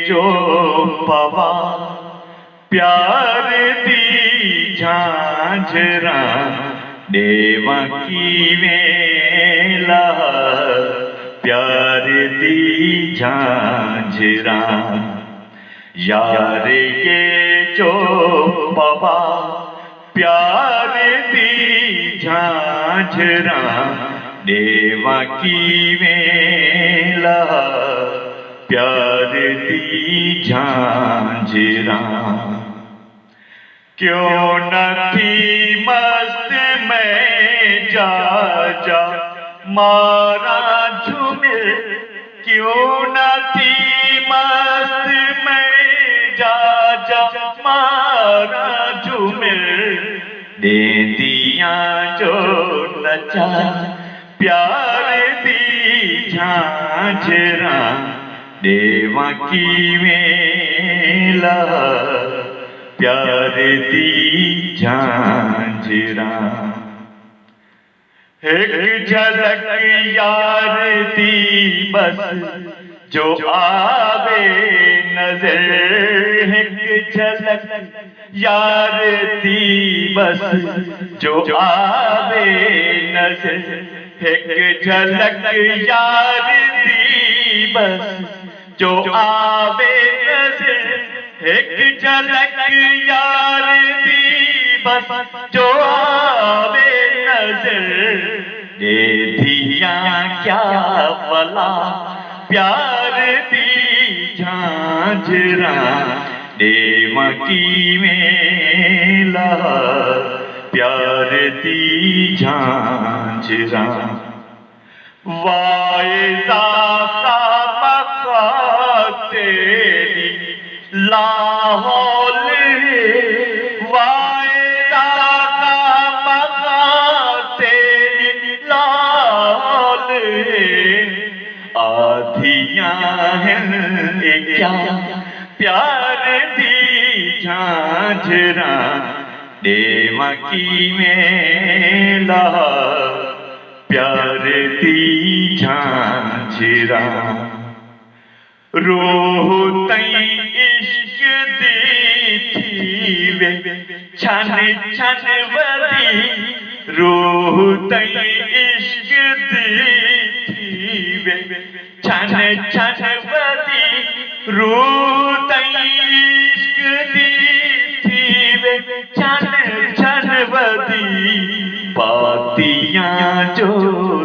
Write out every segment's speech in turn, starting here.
जो पवा प्यार दी झांझरा देवकी वेला प्यार दी झांझरा यार के जो पवा प्यार दी झांझरा देवकी वेला प्यार दी झांझरा क्यों न थी मस्त में जा जा मारा झूमे क्यों न थी मस्त में जा जा मारा झूमे दे दिया जो नचा प्यार दी झांझरा देवकी वेला प्यार दी झांझरा एक झलक यार दी बस जो आवे नजर एक झलक यार दी बस जो आवे नजर एक झलक यार दी बस जो आवे नजर एक झलक यार दी बस जो आवे नजर दे दिया क्या भला प्यार दी झांझरा देवकी वेला प्यार दी झांझरा वायदा का तेरी लाहौल वायदा का मका तेरी लाहौल आधियां हैं क्या प्यार दी झांझरा देवकी वेला प्यार दी झांझरा रूह तई इश्क दी थी वे छन छन वदी रूह तई इश्क दी थी वे छन छन वदी रूह तई इश्क दी थी वे छन छन वदी पातियां जो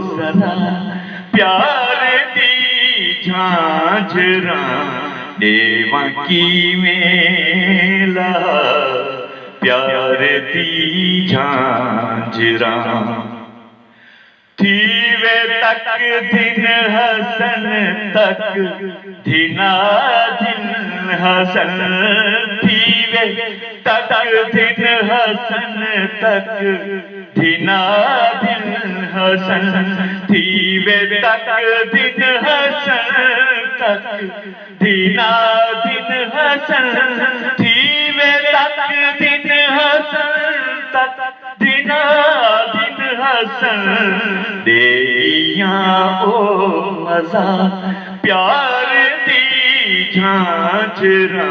सदा प्यार दी झांझरा देवकी वेला प्यार दी झांझरा थी वे तक दिन हसन तक दिना दिन हसन थी वे तक दिन हसन तक दिना दिन हसन थी वे तक दिन हसन तक दिना दिन हसन थी वे तक दिन हसन तक दिना दिन हसन देगिया ओ मजा प्यार दी झांझरा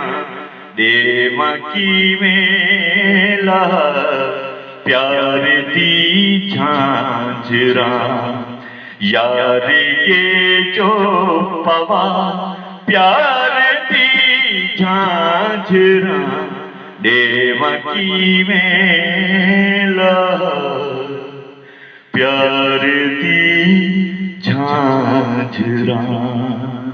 देवकी वेला प्यार दी झांझरा यार के जो पवा प्यार दी झांझरा देवकी वेला प्यार दी झांझरा।